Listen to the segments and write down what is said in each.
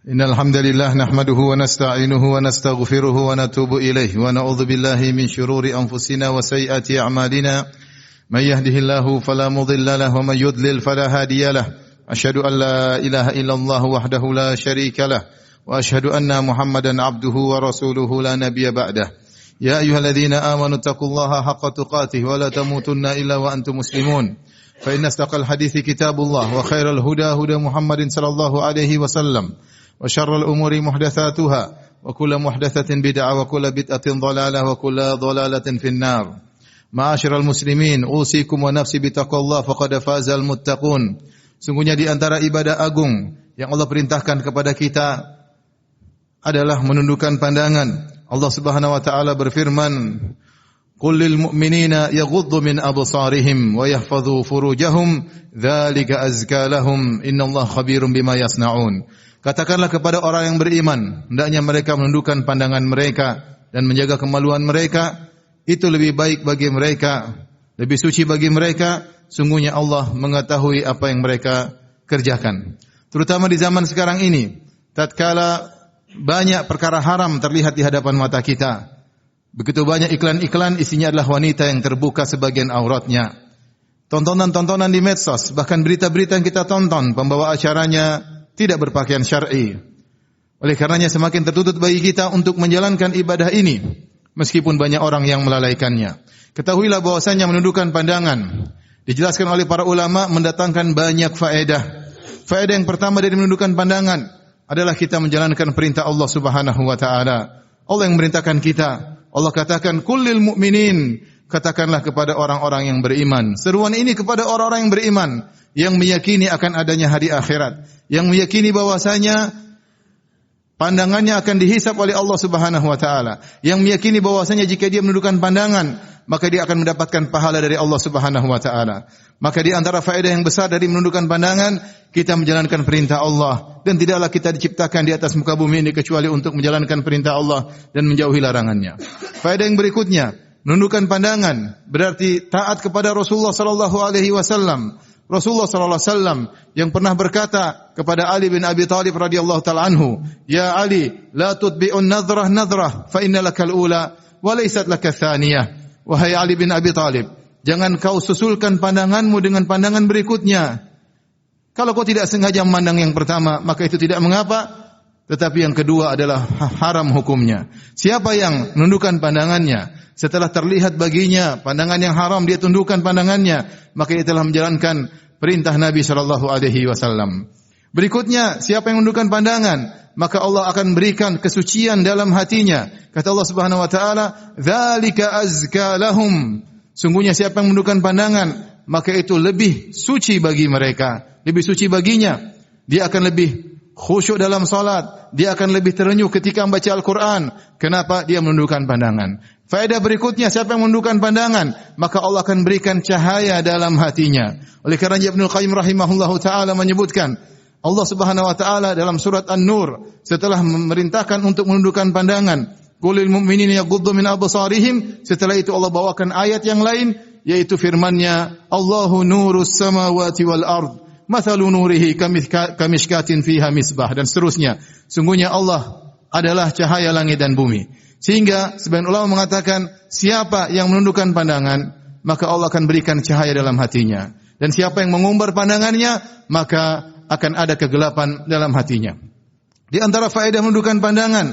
Innal hamdalillah nahmaduhu wa nasta'inuhu wa nastaghfiruhu wa natubu ilayhi wa na'udzu billahi min shururi anfusina wa sayyiati a'malina may yahdihillahu fala mudilla lahu wa may yudlil fala hadiya lahu asyhadu an la ilaha illallah wahdahu la syarika lahu wa asyhadu anna Muhammadan abduhu wa rasuluhu la nabiyya ba'dah ya ayyuhalladzina amanu taqullaha haqqa tuqatih wa la tamutunna illa wa antum muslimun fa inna astaqal hadithi kitabullah wa khairal huda huda Muhammadin sallallahu alaihi wasallam wa syarrul umuri muhdatsatuha wa kullu muhdatsatin bid'ah wa kullu bid'atin dhalalah wa kullu dhalalatin finnar. Ma'asyiral muslimin, usikum wa nafsi bittaqwallah faqad fazal muttaqun. Sungguhnya di antara ibadah agung yang Allah perintahkan kepada kita adalah menundukkan pandangan. Allah Subhanahu wa taala berfirman, "Qul lil mu'minina yaghuddu min absarihim wa yahfazu furujahum, dzalika azka lahum, innallaha khabirum bima yasnaun." Katakanlah kepada orang yang beriman, hendaknya mereka menundukkan pandangan mereka dan menjaga kemaluan mereka, itu lebih baik bagi mereka, lebih suci bagi mereka, sungguhnya Allah mengetahui apa yang mereka kerjakan. Terutama di zaman sekarang ini, tatkala banyak perkara haram terlihat di hadapan mata kita. Begitu banyak iklan-iklan isinya adalah wanita yang terbuka sebagian auratnya. Tontonan-tontonan di medsos, bahkan berita-berita yang kita tonton, pembawa acaranya tidak berpakaian syar'i. Oleh karenanya semakin tertuntut bagi kita untuk menjalankan ibadah ini, meskipun banyak orang yang melalaikannya. Ketahuilah bahwasanya menundukkan pandangan, dijelaskan oleh para ulama, mendatangkan banyak faedah. Faedah yang pertama dari menundukkan pandangan adalah kita menjalankan perintah Allah Subhanahu wa taala. Allah yang memerintahkan kita. Allah katakan, "Kullil mu'minin", katakanlah kepada orang-orang yang beriman. Seruan ini kepada orang-orang yang beriman, yang meyakini akan adanya hari akhirat, yang meyakini bahwasanya pandangannya akan dihisab oleh Allah Subhanahu wa taala, yang meyakini bahwasanya jika dia menundukkan pandangan, maka dia akan mendapatkan pahala dari Allah Subhanahu wa taala. Maka di antara faedah yang besar dari menundukkan pandangan, kita menjalankan perintah Allah, dan tidaklah kita diciptakan di atas muka bumi ini kecuali untuk menjalankan perintah Allah dan menjauhi larangannya. Faedah yang berikutnya, menundukkan pandangan berarti taat kepada Rasulullah sallallahu alaihi wasallam. Rasulullah sallallahu alaihi wasallam yang pernah berkata kepada Ali bin Abi Thalib radhiyallahu taala anhu, "Ya Ali, la tutbi'un nadrah fa inna lakal ula wa laysat lakal thaniyah." Wahai Ali bin Abi Thalib, jangan kau susulkan pandanganmu dengan pandangan berikutnya. Kalau kau tidak sengaja memandang yang pertama, maka itu tidak mengapa, tetapi yang kedua adalah haram hukumnya. Siapa yang menundukkan pandangannya setelah terlihat baginya pandangan yang haram, dia tundukkan pandangannya, maka dia telah menjalankan perintah Nabi sallallahu alaihi wasallam. Berikutnya, siapa yang menundukkan pandangan, maka Allah akan berikan kesucian dalam hatinya. Kata Allah Subhanahu wa taala, "Dzalika azka lahum." Sungguhnya siapa yang menundukkan pandangan, maka itu lebih suci bagi mereka, lebih suci baginya. Dia akan lebih khusyuk dalam salat, dia akan lebih terenyuh ketika membaca Al-Qur'an. Kenapa? Dia menundukkan pandangan. Faedah berikutnya, siapa yang menundukkan pandangan, maka Allah akan berikan cahaya dalam hatinya. Oleh karena Ibnu Qayyim rahimahullahu taala menyebutkan, Allah Subhanahu wa taala dalam surat An-Nur setelah memerintahkan untuk menundukkan pandangan, qulil mu'minina yaghuddu min absarihim, setelah itu Allah bawakan ayat yang lain, yaitu firman-Nya, Allahu nurus samawati wal ard, mathalu nurihi kamishkatin fiha misbah, dan seterusnya. Sungguhnya Allah adalah cahaya langit dan bumi. Sehingga sebagian ulama mengatakan, siapa yang menundukkan pandangan, maka Allah akan berikan cahaya dalam hatinya. Dan siapa yang mengumbar pandangannya, maka akan ada kegelapan dalam hatinya. Di antara faedah menundukkan pandangan,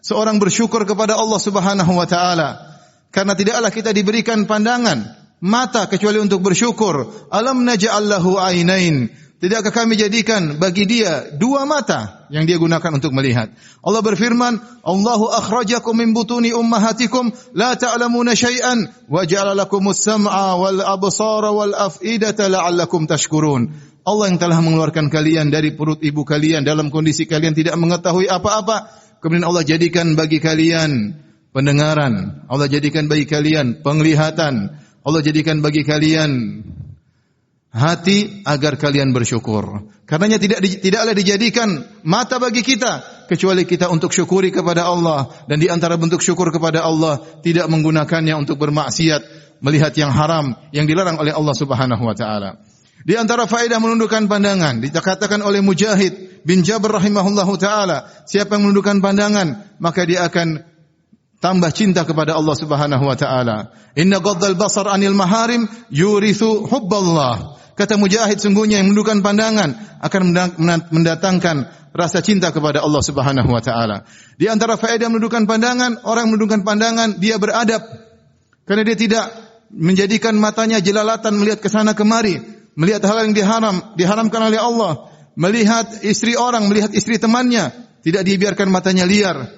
seorang bersyukur kepada Allah Subhanahu wa taala. Karena tidaklah kita diberikan pandangan, mata kecuali untuk bersyukur. Alam naj'al lahu ainain. Tidakkah kami jadikan bagi dia dua mata yang dia gunakan untuk melihat? Allah berfirman, Allahu akhrajakum min butuni ummahatikum la ta'lamuna syai'an wa ja'ala lakumus sam'a wal absara wal af'idata la'allakum tashkurun. Allah yang telah mengeluarkan kalian dari perut ibu kalian dalam kondisi kalian tidak mengetahui apa-apa. Kemudian Allah jadikan bagi kalian pendengaran, Allah jadikan bagi kalian penglihatan, Allah jadikan bagi kalian hati agar kalian bersyukur. Karenanya tidaklah dijadikan mata bagi kita kecuali kita untuk syukuri kepada Allah, dan di antara bentuk syukur kepada Allah tidak menggunakannya untuk bermaksiat, melihat yang haram yang dilarang oleh Allah Subhanahu wa taala. Di antara faedah menundukkan pandangan, dikatakan oleh Mujahid bin Jabir rahimahullahu taala, siapa yang menundukkan pandangan, maka dia akan tambah cinta kepada Allah Subhanahu wa taala. Inna ghaddal basar anil maharim yurithu hubballah. Kata Mujahid, sungguhnya yang menundukkan pandangan akan mendatangkan rasa cinta kepada Allah Subhanahu wa taala. Di antara faedah menundukkan pandangan, orang menundukkan pandangan dia beradab. Karena dia tidak menjadikan matanya jelalatan melihat ke sana kemari, melihat hal yang diharamkan oleh Allah, melihat istri orang, melihat istri temannya, tidak dibiarkan matanya liar.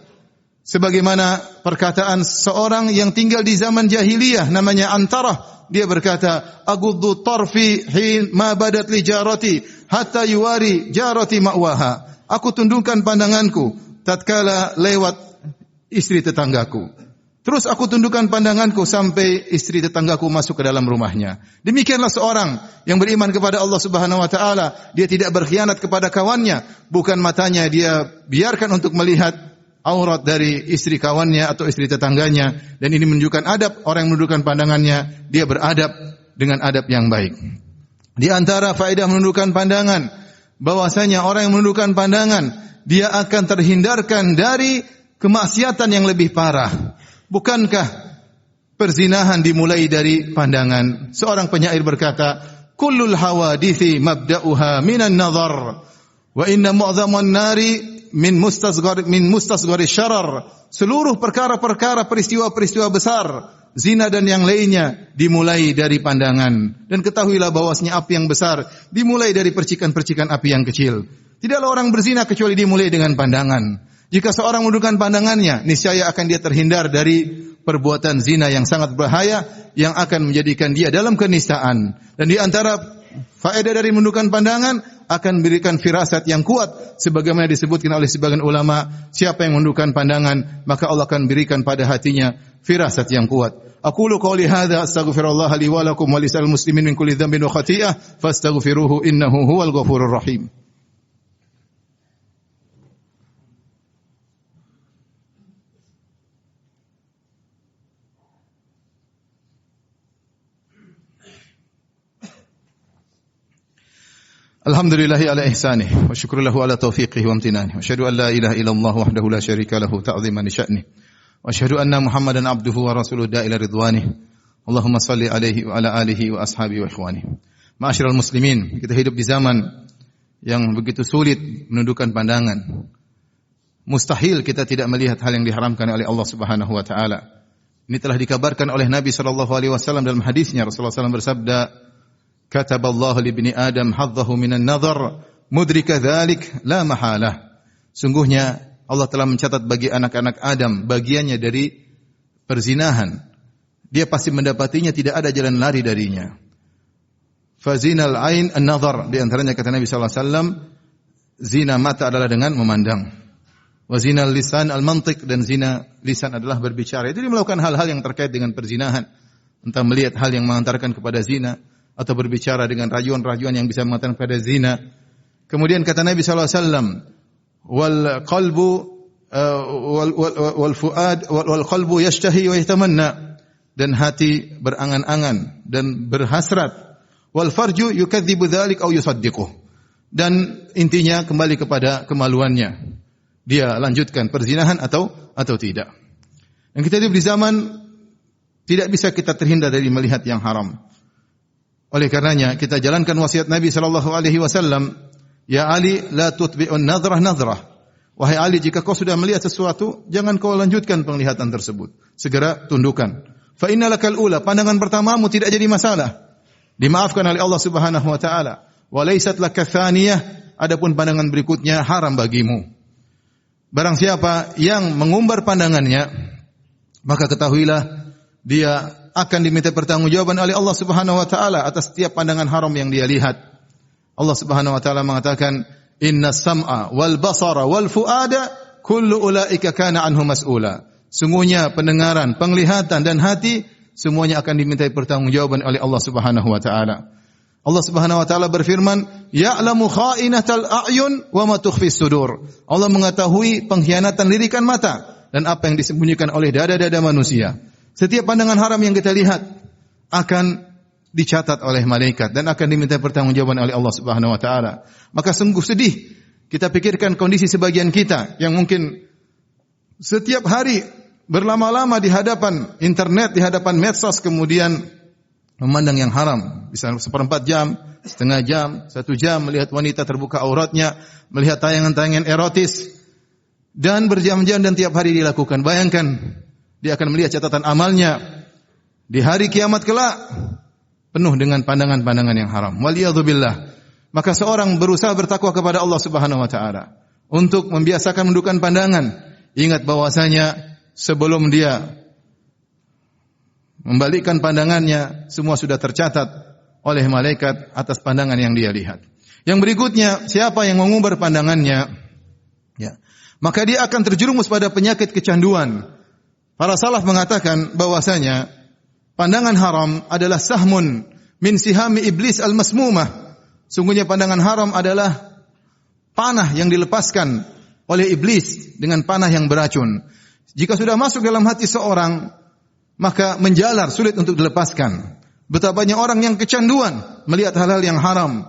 Sebagaimana perkataan seorang yang tinggal di zaman jahiliyah namanya Antarah, dia berkata, "Aghuddu tarfi hin ma badat li jarati hatta yuwari jarati ma'waha." Aku tundukkan pandanganku tatkala lewat istri tetanggaku. Terus aku tundukkan pandanganku sampai istri tetanggaku masuk ke dalam rumahnya. Demikianlah seorang yang beriman kepada Allah Subhanahu wa taala, dia tidak berkhianat kepada kawannya, bukan matanya dia biarkan untuk melihat aurat dari istri kawannya atau istri tetangganya, dan ini menunjukkan adab. Orang yang menundukkan pandangannya, dia beradab dengan adab yang baik. Di antara faedah menundukkan pandangan, bahwasanya orang yang menundukkan pandangan, dia akan terhindarkan dari kemaksiatan yang lebih parah. Bukankah perzinahan dimulai dari pandangan? Seorang penyair berkata, "Kullul hawadithi mabda'uha minan nazar, wa inna mu'dhaman nari min mustasghari syarar." Seluruh perkara-perkara, peristiwa-peristiwa besar, zina dan yang lainnya dimulai dari pandangan. Dan ketahuilah bahwasanya api yang besar dimulai dari percikan-percikan api yang kecil. Tidaklah orang berzina kecuali dimulai dengan pandangan. Jika seorang menundukkan pandangannya, niscaya akan dia terhindar dari perbuatan zina yang sangat bahaya yang akan menjadikan dia dalam kenistaan. Dan di antara faedah dari menundukkan pandangan akan memberikan firasat yang kuat, sebagaimana disebutkan oleh sebagian ulama, siapa yang menundukkan pandangan maka Allah akan berikan pada hatinya firasat yang kuat. Aqulu qouli hadza astaghfirullah li wa lakum wa lisal muslimin min kulli dhanbin wa khati'ah fastaghfiruhu innahu huwal ghafurur rahim. Alhamdulillahi ala ihsanih wa syukru lahu ala taufiqihi wa amtinanih wa asyhadu an la ilaha illallah wahdahu la syarika lahu ta'ziman li sya'nih wa asyhadu anna Muhammadan abduhu wa rasuluhu da'ila ridwanih. Allahumma salli alaihi wa ala alihi wa ashabihi wa ikhwanih. Ma'asyiral muslimin, kita hidup di zaman yang begitu sulit menundukkan pandangan. Mustahil kita tidak melihat hal yang diharamkan oleh Allah Subhanahu wa taala. Ini telah dikabarkan oleh Nabi sallallahu alaihi wasallam dalam hadisnya. Rasulullah sallallahu alaihi wasallam bersabda, "Kataballahu li ibni Adam hadzahu minan nadhar, mudrika dzalik la mahalah." Sungguhnya Allah telah mencatat bagi anak-anak Adam bagiannya dari perzinahan. Dia pasti mendapatinya, tidak ada jalan lari darinya. Fazinal ain an-nadhar, di antaranya kata Nabi sallallahu alaihi wasallam, zina mata adalah dengan memandang. Wa zinal lisan al-mantiq, dan zina lisan adalah berbicara. Jadi melakukan hal-hal yang terkait dengan perzinahan, entah melihat hal yang mengantarkan kepada zina atau berbicara dengan rayuan-rayuan yang bisa mengantarkan kepada zina. Kemudian kata Nabi sallallahu alaihi wasallam, wal qalbu wal fuad wal qalbu yashtahi wa yatamanna, dan hati berangan-angan dan berhasrat. Wal farju yukadzibu dzalik aw yusaddiquh, dan intinya kembali kepada kemaluannya. Dia lanjutkan perzinahan atau tidak. Dan kita hidup di zaman tidak bisa kita terhindar dari melihat yang haram. Oleh karenanya kita jalankan wasiat Nabi sallallahu alaihi wasallam, "Ya Ali, la tutbi'un nadhrah." Wahai Ali, jika kau sudah melihat sesuatu, jangan kau lanjutkan penglihatan tersebut. Segera tundukkan. Fa innalakal ula, pandangan pertamamu tidak jadi masalah, dimaafkan oleh Allah Subhanahu wa taala. Wa laysat lakatsaniyah, adapun pandangan berikutnya haram bagimu. Barang siapa yang mengumbar pandangannya, maka ketahuilah dia akan diminta pertanggungjawaban oleh Allah Subhanahu wa taala atas setiap pandangan haram yang dia lihat. Allah Subhanahu wa taala mengatakan, "Innas sam'a wal basara wal fuada kullu ulaika kana anhu mas'ula." Sungguhnya pendengaran, penglihatan dan hati semuanya akan dimintai pertanggungjawaban oleh Allah Subhanahu wa taala. Allah Subhanahu wa taala berfirman, "Ya'lamu kha'inatal a'yun wa ma tukhfis sudur." Allah mengetahui pengkhianatan lirikan mata dan apa yang disembunyikan oleh dada-dada manusia. Setiap pandangan haram yang kita lihat akan dicatat oleh malaikat dan akan diminta pertanggungjawaban oleh Allah Subhanahu wa taala. Maka sungguh sedih Kita pikirkan kondisi sebagian kita yang mungkin setiap hari berlama-lama di hadapan internet, di hadapan medsos, kemudian memandang yang haram. Bisa 1/4 jam, setengah jam, 1 jam melihat wanita terbuka auratnya, melihat tayangan-tayangan erotis, dan berjam-jam dan tiap hari dilakukan. Bayangkan, dia akan melihat catatan amalnya di hari kiamat kelak penuh dengan pandangan-pandangan yang haram. Waliyadzubillah. Maka seorang berusaha bertakwa kepada Allah Subhanahu wa taala untuk membiasakan menundukkan pandangan. Ingat bahwasanya sebelum dia membalikkan pandangannya, semua sudah tercatat oleh malaikat atas pandangan yang dia lihat. Yang berikutnya, siapa yang mengumbar pandangannya, ya, maka dia akan terjerumus pada penyakit kecanduan. Para salaf mengatakan bahwasanya pandangan haram adalah sahmun min sihami iblis al-masmumah. Sungguhnya pandangan haram adalah panah yang dilepaskan oleh iblis dengan panah yang beracun. Jika sudah masuk dalam hati seorang, maka menjalar, sulit untuk dilepaskan. Betapa banyak orang yang kecanduan melihat hal-hal yang haram.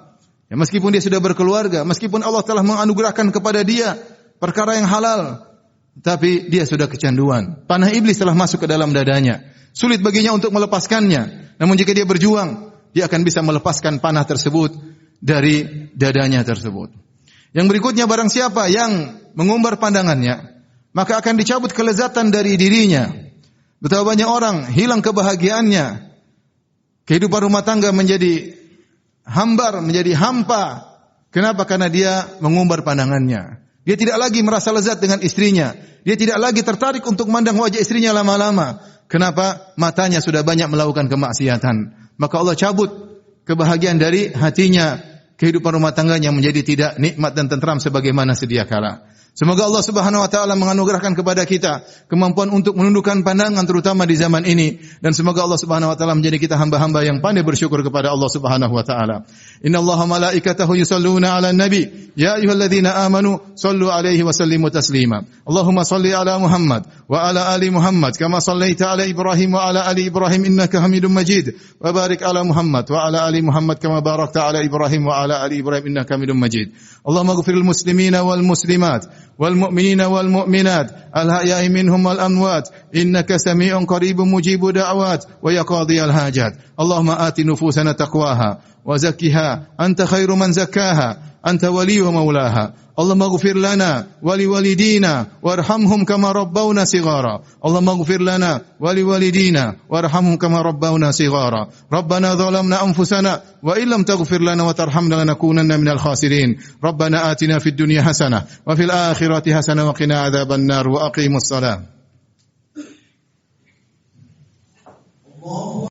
Ya, meskipun dia sudah berkeluarga, meskipun Allah telah menganugerahkan kepada dia perkara yang halal, tapi dia sudah kecanduan. Panah iblis telah masuk ke dalam dadanya. Sulit baginya untuk melepaskannya. Namun jika dia berjuang, dia akan bisa melepaskan panah tersebut dari dadanya tersebut. Yang berikutnya, barang siapa yang mengumbar pandangannya, maka akan dicabut kelezatan dari dirinya. Betapa banyak orang hilang kebahagiaannya. Kehidupan rumah tangga menjadi hambar, menjadi hampa. Kenapa? Karena dia mengumbar pandangannya. Dia tidak lagi merasa lezat dengan istrinya. Dia tidak lagi tertarik untuk memandang wajah istrinya lama-lama. Kenapa? Matanya sudah banyak melakukan kemaksiatan. Maka Allah cabut kebahagiaan dari hatinya. Kehidupan rumah tangganya menjadi tidak nikmat dan tentram sebagaimana sedia kala. Semoga Allah Subhanahu wa taala menganugerahkan kepada kita kemampuan untuk menundukkan pandangan terutama di zaman ini, dan semoga Allah Subhanahu wa taala menjadi kita hamba-hamba yang pandai bersyukur kepada Allah Subhanahu wa taala. Innallaha malaikatahu yusalluna 'alan nabi ya ayyuhalladzina amanu shallu 'alaihi wa sallimu taslima. Allahumma shalli 'ala Muhammad wa 'ala ali Muhammad kama shallaita 'ala Ibrahim wa 'ala ali Ibrahim innaka Hamidum Majid. Wa barik 'ala Muhammad wa 'ala ali Muhammad kama barakta 'ala Ibrahim wa 'ala ali Ibrahim innaka Hamidum Majid. Allahumma ighfiril muslimina wal muslimat والمؤمنين والمؤمنات الأحياء منهم والأموات إنك سميع قريب مجيب دعوات ويا قاضي الحاجات اللهم آت نفوسنا تقواها وزكها أنت خير من زكاها أنت ولي ومولاها اللهم اغفر لنا ولوالدينا وارحمهم كما ربونا صغارا اللهم اغفر لنا ولوالدينا وارحمهم كما ربونا صغارا ربنا ظلمنا أنفسنا وإن لم تغفر لنا وترحمنا لنكونن من الخاسرين ربنا آتنا في الدنيا حسنة وفي الآخرة حسنة وقنا عذاب النار وأقيموا الصلاة.